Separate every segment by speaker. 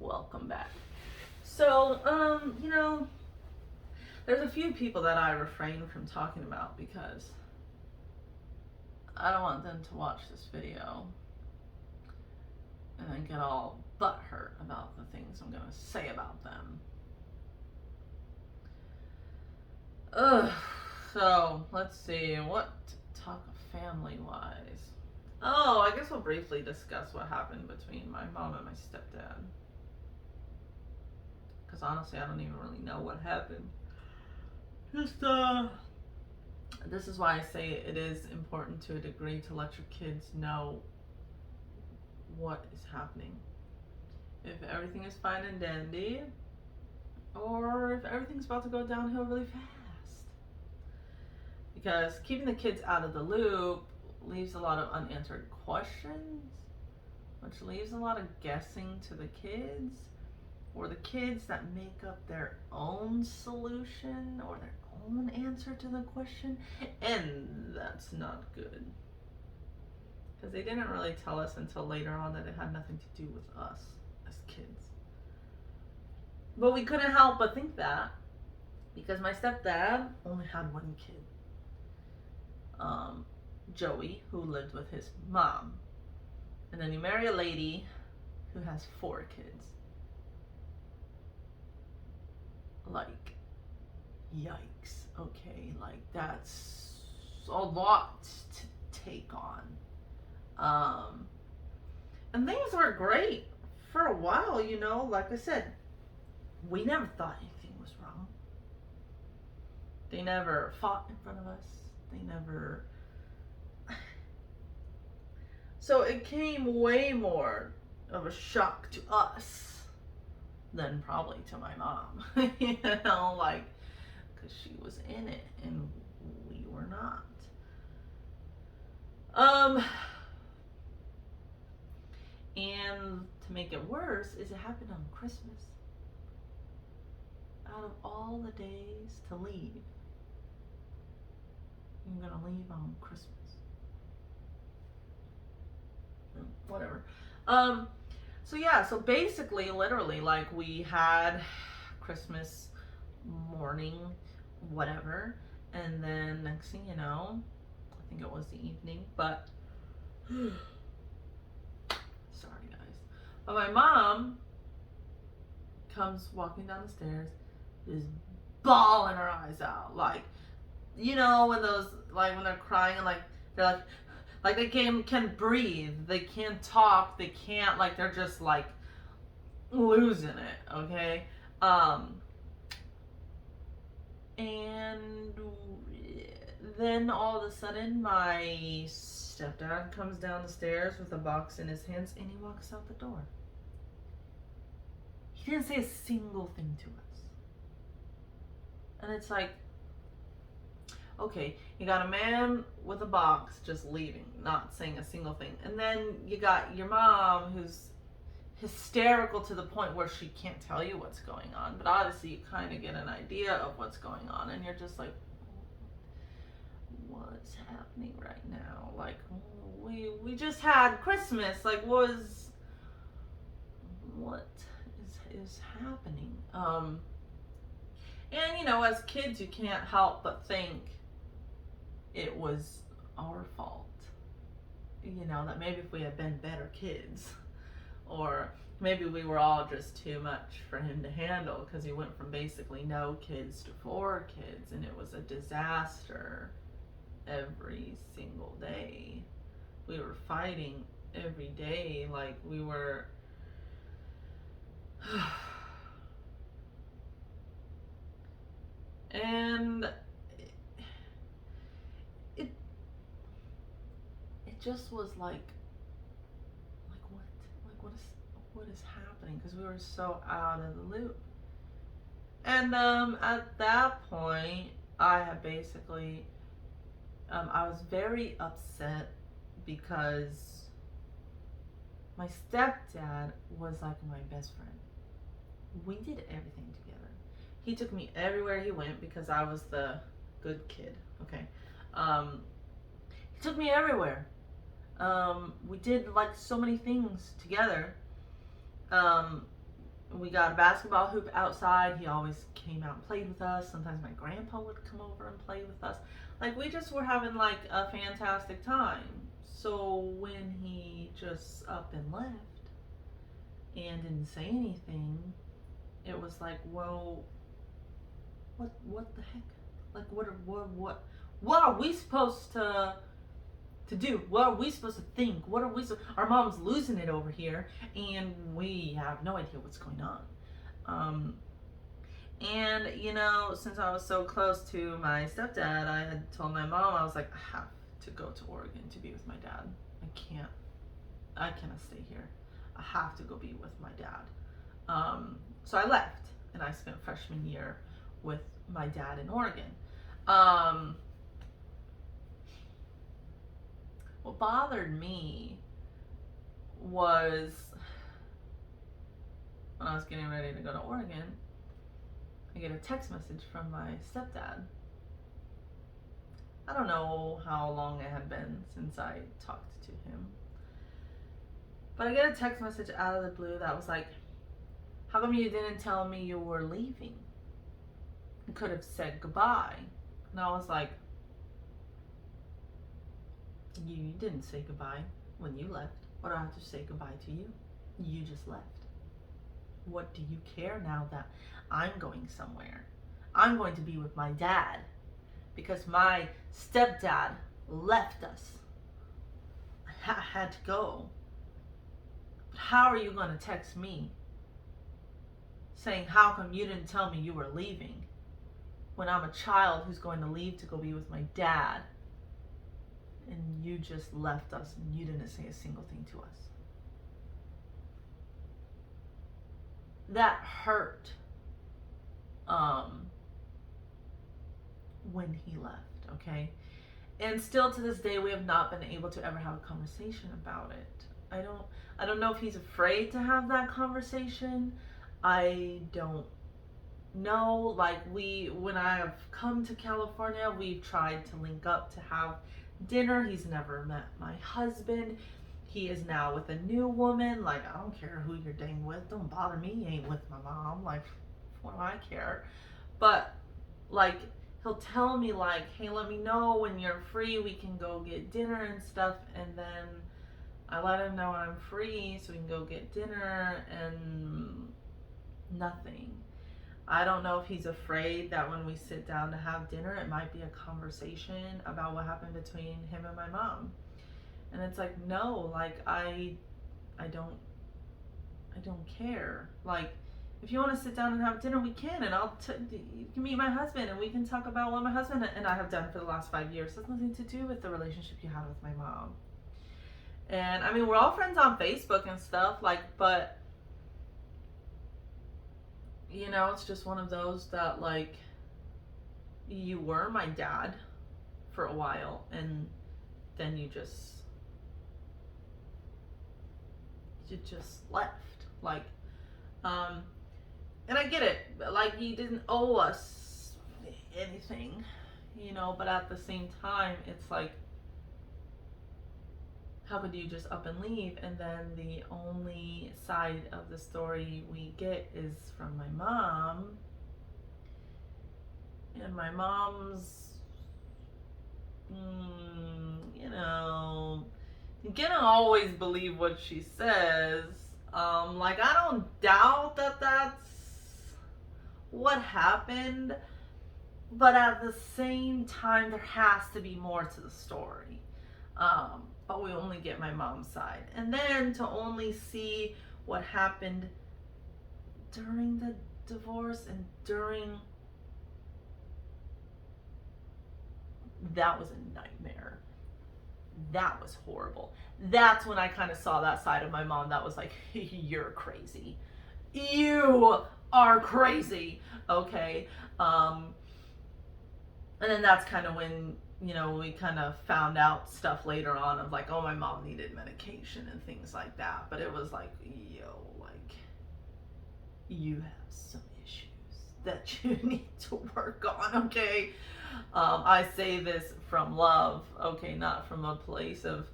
Speaker 1: Welcome back. So, there's a few people that I refrain from talking about because I don't want them to watch this video and then get all butthurt about the things I'm gonna say about them. Ugh. So, let's see, what to talk family wise? Oh, I guess we'll briefly discuss what happened between my mom and my stepdad. Because honestly, I don't even really know what happened. Just, this is why I say it is important to a degree to let your kids know what is happening. If everything is fine and dandy, or if everything's about to go downhill really fast. Because keeping the kids out of the loop leaves a lot of unanswered questions, which leaves a lot of guessing to the kids, or the kids that make up their own solution or their own answer to the question, and that's not good. Because they didn't really tell us until later on that it had nothing to do with us as kids. But we couldn't help but think that because my stepdad only had one kid, Joey, who lived with his mom. And then you marry a lady who has 4 kids. Like, yikes, okay? Like, that's a lot to take on. And things were great for a while, like I said, we never thought anything was wrong. They never fought in front of us. They never. So it came way more of a shock to us than probably to my mom. Like, because she was in it and we were not. And to make it worse is it happened on Christmas. Out of all the days to leave, you're gonna leave on Christmas. Whatever. So basically, literally, like, we had Christmas morning, whatever, and then next thing you know, I think it was the evening, but sorry guys. But my mom comes walking down the stairs, is bawling her eyes out, like, when those, like, when they're crying and like they're like they can breathe, they can't talk, they can't, like, they're just like losing it, okay? And then all of a sudden my stepdad comes down the stairs with a box in his hands and he walks out the door. He didn't say a single thing to us. And it's like, okay, you got a man with a box just leaving, not saying a single thing. And then you got your mom who's hysterical to the point where she can't tell you what's going on. But obviously you kind of get an idea of what's going on. And you're just like, what's happening right now? Like, we just had Christmas. Like, what is happening? And, as kids, you can't help but think it was our fault. That maybe if we had been better kids, or maybe we were all just too much for him to handle because he went from basically no kids to 4 kids, and it was a disaster every single day. We were fighting every day, like we were. And it just was like what is happening? Because we were so out of the loop. And at that point, I had basically, I was very upset because my stepdad was like my best friend. We did everything together. He took me everywhere he went because I was the good kid. Okay. He took me everywhere. We did like so many things together. Um, we got a basketball hoop outside. He always came out and played with us. Sometimes my grandpa would come over and play with us. Like, we just were having like a fantastic time. So when he just up and left and didn't say anything, it was like, well, what the heck? Like, what are we supposed to do? What are we supposed to think? What are we our mom's losing it over here and we have no idea what's going on. And since I was so close to my stepdad, I had told my mom, I was like, I have to go to Oregon to be with my dad. I cannot stay here. I have to go be with my dad. So I left and I spent freshman year with my dad in Oregon. What bothered me was when I was getting ready to go to Oregon, I get a text message from my stepdad. I don't know how long it had been since I talked to him, but I get a text message out of the blue that was like, how come you didn't tell me you were leaving? You could have said goodbye. And I was like, you didn't say goodbye when you left. Why do I have to say goodbye to you? You just left. What do you care now that I'm going somewhere? I'm going to be with my dad because my stepdad left us. I had to go. How are you going to text me saying, how come you didn't tell me you were leaving when I'm a child who's going to leave to go be with my dad? And you just left us and you didn't say a single thing to us. That hurt when he left, okay? And still to this day, we have not been able to ever have a conversation about it. I don't know if he's afraid to have that conversation. I don't know. Like, when I have come to California, we've tried to link up to have dinner. He's never met my husband. He is now with a new woman. Like, I don't care who you're dating with. Don't bother me. You ain't with my mom. Like, what do I care? But, like, he'll tell me, like, hey, let me know when you're free. We can go get dinner and stuff. And then I let him know I'm free so we can go get dinner, and nothing. I don't know if he's afraid that when we sit down to have dinner, it might be a conversation about what happened between him and my mom. And it's like, no, like, I don't care. Like, if you want to sit down and have dinner, we can, and you can meet my husband and we can talk about what my husband and I have done for the last 5 years. It has nothing to do with the relationship you had with my mom. And I mean, we're all friends on Facebook and stuff, like, but it's just one of those that, like, you were my dad for a while and then you just left. Like, and I get it, like, you didn't owe us anything, but at the same time, it's like, how could you just up and leave? And then the only side of the story we get is from my mom. And my mom's, you can't always believe what she says. Like, I don't doubt that that's what happened. But at the same time, there has to be more to the story. But we only get my mom's side. And then to only see what happened during the divorce and that was a nightmare. That was horrible. That's when I kind of saw that side of my mom that was like, you're crazy. You are crazy. Okay. And then that's kind of when we kind of found out stuff later on of like, oh, my mom needed medication and things like that. But it was like, like, you have some issues that you need to work on, okay? I say this from love, okay, not from a place of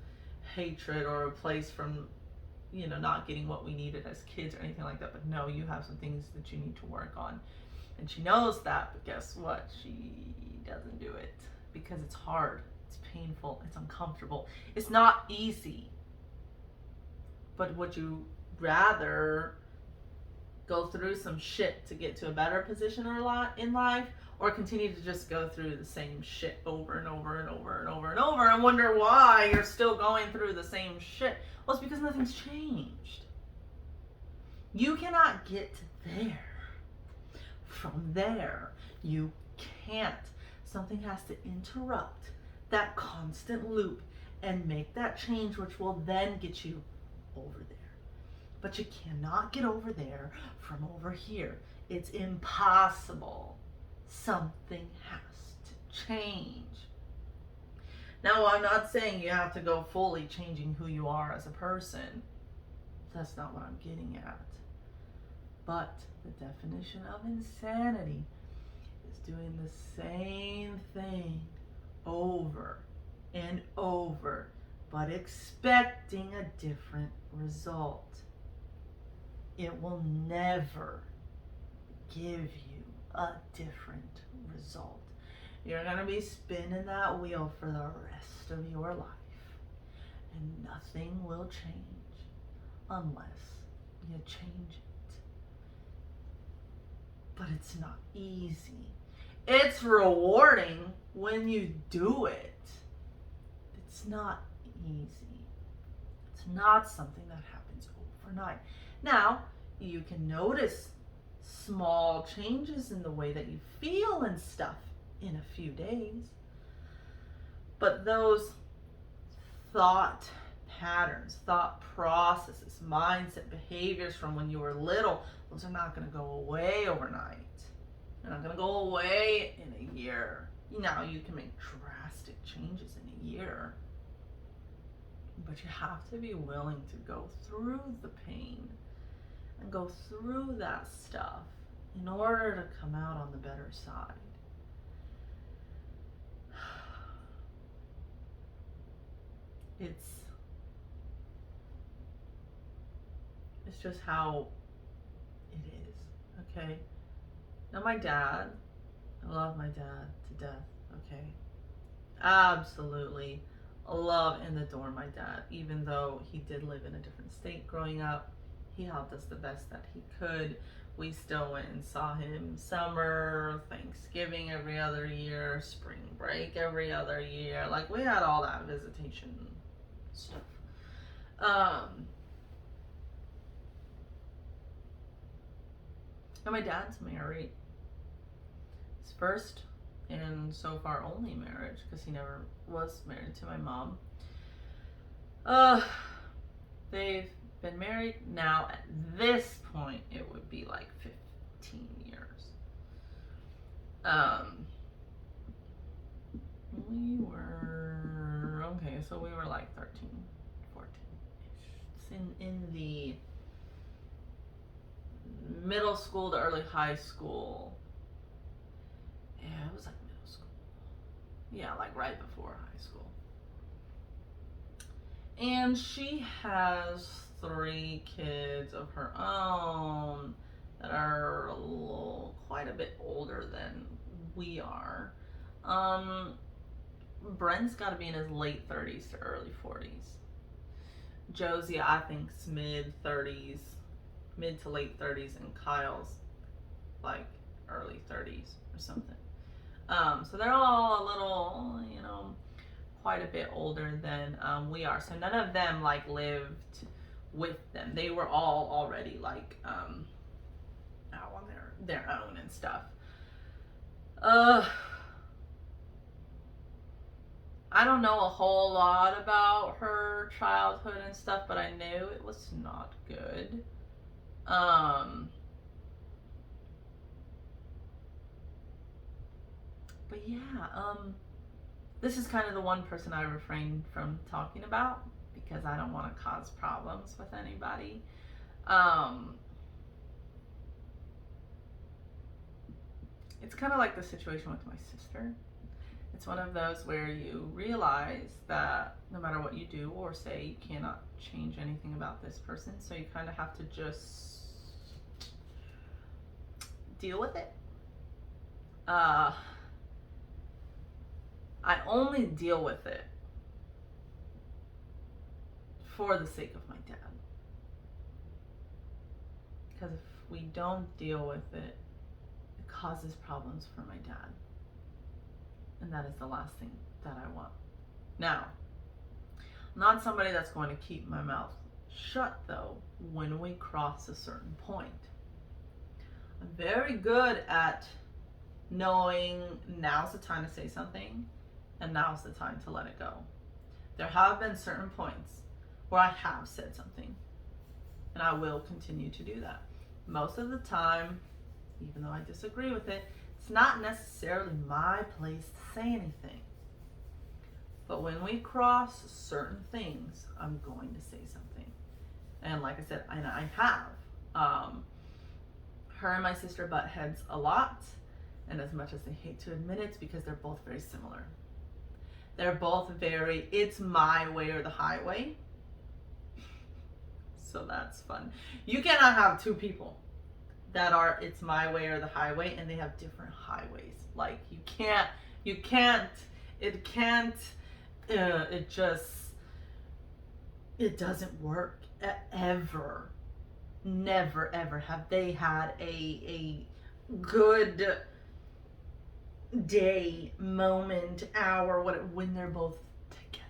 Speaker 1: hatred or a place from, not getting what we needed as kids or anything like that. But no, you have some things that you need to work on. And she knows that, but guess what? She doesn't do it because it's hard, it's painful, it's uncomfortable. It's not easy. But would you rather go through some shit to get to a better position in life, or continue to just go through the same shit over and over and over and over and over and wonder why you're still going through the same shit? Well, it's because nothing's changed. You cannot get there from there. You can't. Something has to interrupt that constant loop and make that change, which will then get you over there. But you cannot get over there from over here. It's impossible. Something has to change. Now, I'm not saying you have to go fully changing who you are as a person. That's not what I'm getting at. But the definition of insanity is doing the same thing over and over, but expecting a different result. It will never give you a different result. You're going to be spinning that wheel for the rest of your life, and nothing will change unless you change it. But it's not easy. It's rewarding when you do it. It's not easy. It's not something that happens overnight. Now, you can notice small changes in the way that you feel and stuff in a few days. But those thought patterns, thought processes, mindset, behaviors from when you were little, those are not going to go away overnight. They're not going to go away in a year. Now, you can make drastic changes in a year, but you have to be willing to go through the pain and go through that stuff in order to come out on the better side. It's just how it is, okay? Now, my dad, I love my dad to death, okay? Absolutely love and adore my dad, even though he did live in a different state growing up. He helped us the best that he could. We still went and saw him summer, Thanksgiving every other year, spring break every other year. Like, we had all that visitation stuff. And my dad's married. His first and so far only marriage, because he never was married to my mom. They've been married now. At this point, it would be like 15 years. We were like 13, 14. It's in the middle school to early high school. Yeah, it was like middle school. Yeah, like right before high school. And she has 3 kids of her own that are quite a bit older than we are. Brent's got to be in his late 30s to early 40s. Josie, I think, is mid to late 30s, and Kyle's like early 30s or something. So they're all a little, quite a bit older than we are. So none of them like lived with them. They were all already like out on their own and stuff. I don't know a whole lot about her childhood and stuff, but I knew it was not good. But yeah, this is kind of the one person I refrain from talking about because I don't want to cause problems with anybody. It's kind of like the situation with my sister. It's one of those where you realize that no matter what you do or say, you cannot change anything about this person. So you kind of have to just deal with it. I only deal with it for the sake of my dad. Because if we don't deal with it, it causes problems for my dad. And that is the last thing that I want. Now, I'm not somebody that's going to keep my mouth shut though when we cross a certain point. I'm very good at knowing now's the time to say something and now's the time to let it go. There have been certain points where I have said something and I will continue to do that. Most of the time, even though I disagree with it, it's not necessarily my place to say anything. But when we cross certain things, I'm going to say something. And like I said, I have. Her and my sister butt heads a lot. And as much as they hate to admit it, it's because they're both very similar. They're both very, it's my way or the highway. So that's fun. You cannot have two people that are it's my way or the highway and they have different highways. Like it doesn't work ever. Never ever have they had a good day, moment, hour, when they're both together.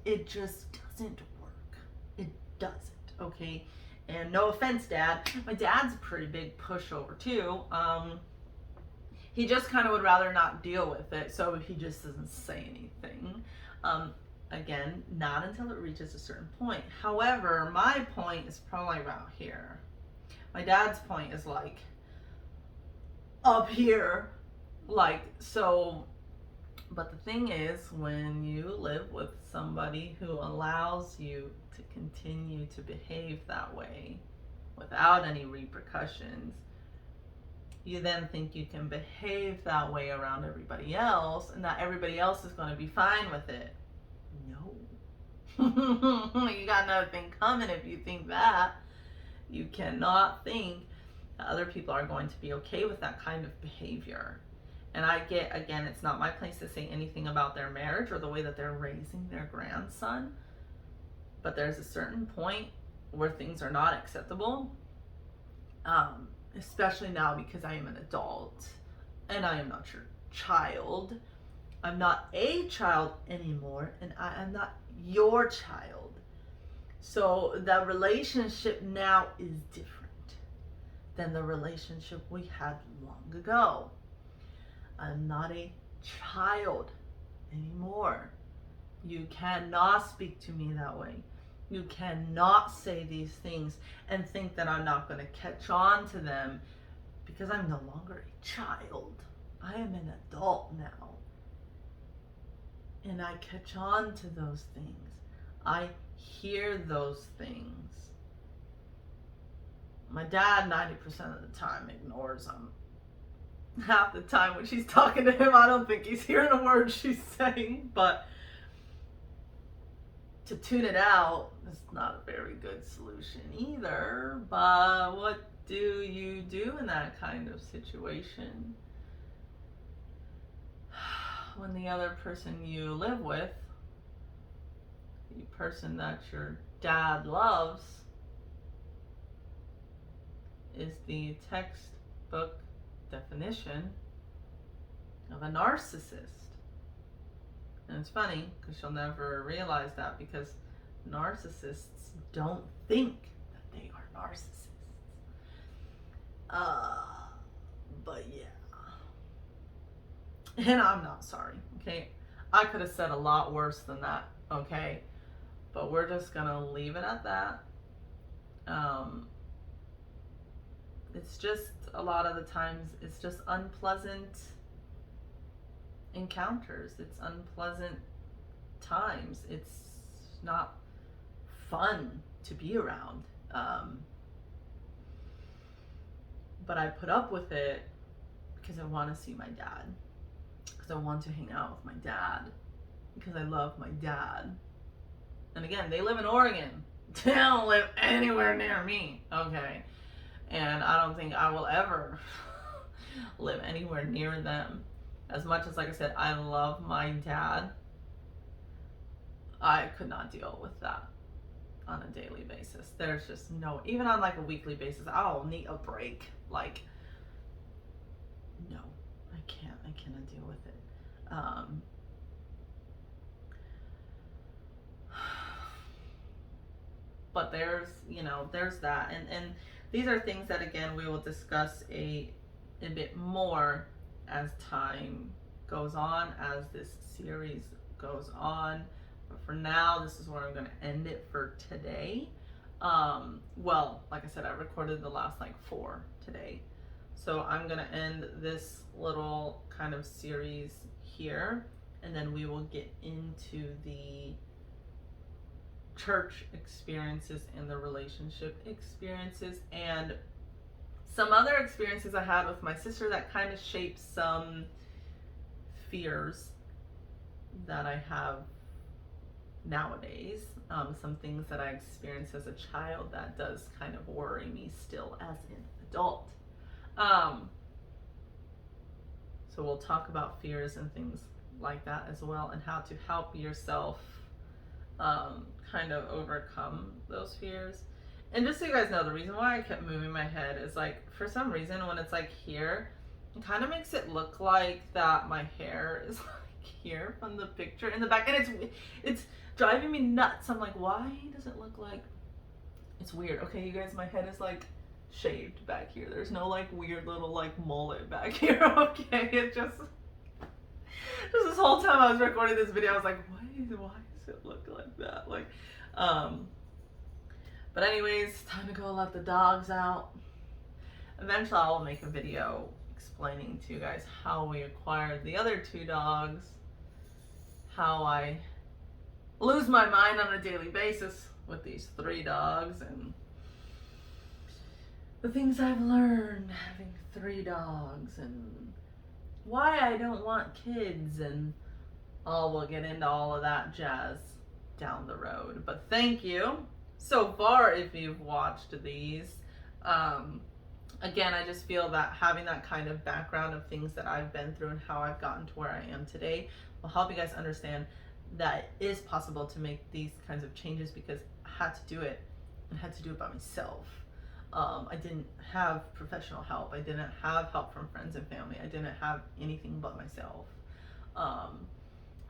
Speaker 1: It just doesn't work. It doesn't, okay? And no offense, Dad. My dad's a pretty big pushover too. He just kind of would rather not deal with it, so he just doesn't say anything. Again, not until it reaches a certain point. However, my point is probably about here. My dad's point is like up here. Like, so, but the thing is, when you live with somebody who allows you to continue to behave that way without any repercussions, you then think you can behave that way around everybody else and that everybody else is going to be fine with it. No. You got another thing coming if you think that. You cannot think that other people are going to be okay with that kind of behavior. And I get, again, it's not my place to say anything about their marriage or the way that they're raising their grandson. But there's a certain point where things are not acceptable. Especially now because I am an adult and I am not your child. I'm not a child anymore and I am not your child. So the relationship now is different than the relationship we had long ago. I'm not a child anymore. You cannot speak to me that way. You cannot say these things and think that I'm not going to catch on to them because I'm no longer a child. I am an adult now. And I catch on to those things. I hear those things. My dad 90% of the time ignores them. Half the time when she's talking to him, I don't think he's hearing a word she's saying, but to tune it out is not a very good solution either. But what do you do in that kind of situation? When the other person you live with, the person that your dad loves, is the textbook definition of a narcissist. And it's funny because she'll never realize that because narcissists don't think that they are narcissists. But yeah. And I'm not sorry, okay? I could have said a lot worse than that, okay? But we're just gonna leave it at that. It's just a lot of the times it's just unpleasant encounters. It's unpleasant times. It's not fun to be around. But I put up with it because I want to see my dad. because I want to hang out with my dad, because I love my dad. And again, they live in Oregon. They don't live anywhere near me, okay? And I don't think I will ever live anywhere near them. As much as, like I said, I love my dad, I could not deal with that on a daily basis. There's just no, even on like a weekly basis, I'll need a break. Like, no, I cannot deal with it. But there's that, and these are things that again we will discuss a bit more as time goes on, as this series goes on. But for now, this is where I'm going to end it for today. Well, like I said, I recorded the last like 4 today, so I'm going to end this little kind of series here, and then we will get into the church experiences and the relationship experiences and some other experiences I had with my sister that kind of shaped some fears that I have nowadays. Some things that I experienced as a child that does kind of worry me still as an adult. So we'll talk about fears and things like that as well, and how to help yourself kind of overcome those fears. And just so you guys know, the reason why I kept moving my head is like, for some reason, when it's like here, it kind of makes it look like that my hair is like here from the picture in the back, and it's driving me nuts. I'm like, why does it look like, it's weird. Okay, you guys, my head is like shaved back here. There's no like weird little like mullet back here. Okay, it just this whole time I was recording this video, I was like, why does it look like that? Like, but anyways, time to go let the dogs out. Eventually I'll make a video explaining to you guys how we acquired the other 2 dogs, how I lose my mind on a daily basis with these 3 dogs, and the things I've learned having 3 dogs, and why I don't want kids, and we'll get into all of that jazz down the road. But thank you so far if you've watched these. Again, I just feel that having that kind of background of things that I've been through and how I've gotten to where I am today will help you guys understand that it is possible to make these kinds of changes, because I had to do it, and had to do it by myself. I didn't have professional help. I didn't have help from friends and family. I didn't have anything but myself.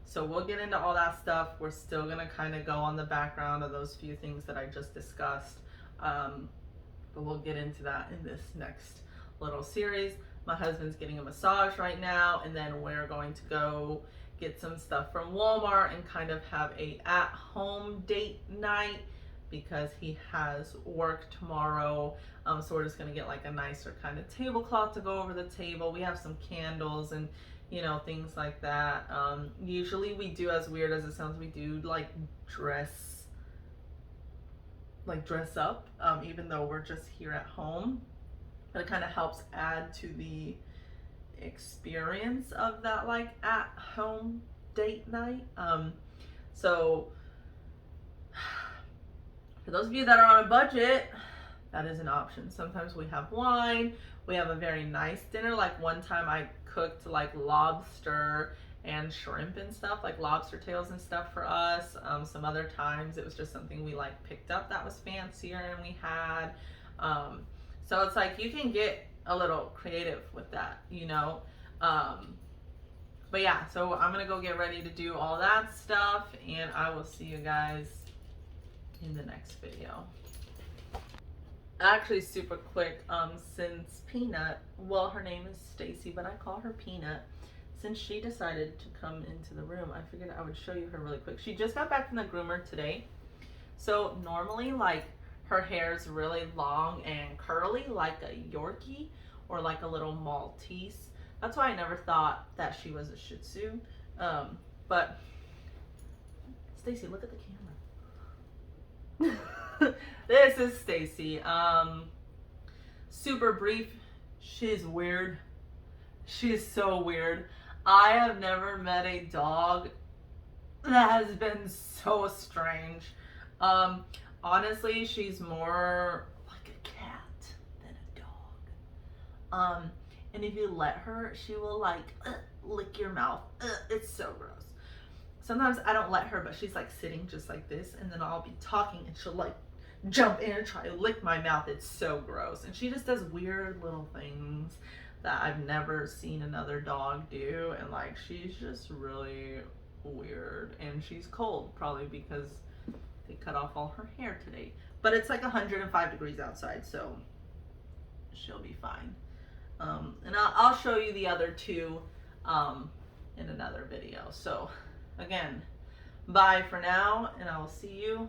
Speaker 1: So we'll get into all that stuff. We're still going to kind of go on the background of those few things that I just discussed. But we'll get into that in this next little series. My husband's getting a massage right now, and then we're going to go get some stuff from Walmart and kind of have a at-home date night, because he has work tomorrow. So we're just gonna get like a nicer kind of tablecloth to go over the table. We have some candles and things like that. Usually we do, as weird as it sounds, we do like dress up, even though we're just here at home. But it kind of helps add to the experience of that like at home date night. So for those of you that are on a budget, that is an option. Sometimes we have wine. We have a very nice dinner. Like one time I cooked like lobster and shrimp and stuff, like lobster tails and stuff for us. Some other times it was just something we like picked up that was fancier and we had. So it's like you can get a little creative with that, But yeah, so I'm gonna go get ready to do all that stuff, and I will see you guys in the next video. Actually, super quick, since Peanut, well, her name is Stacy, but I call her Peanut. Since she decided to come into the room, I figured I would show you her really quick. She just got back from the groomer today. So normally, like, her hair's really long and curly, like a Yorkie or like a little Maltese. That's why I never thought that she was a Shih Tzu. But Stacy, look at the camera. This is Stacy. Super brief. She's weird. She is so weird. I have never met a dog that has been so strange. Um, Honestly, she's more like a cat than a dog. And if you let her, she will like lick your mouth. It's so gross. Sometimes I don't let her, but she's like sitting just like this, and then I'll be talking, and she'll like jump in and try to lick my mouth. It's so gross, and she just does weird little things that I've never seen another dog do, and like she's just really weird, and she's cold probably because they cut off all her hair today. But it's like 105 degrees outside, so she'll be fine. And I'll show you the other two in another video. So again, bye for now, and I will see you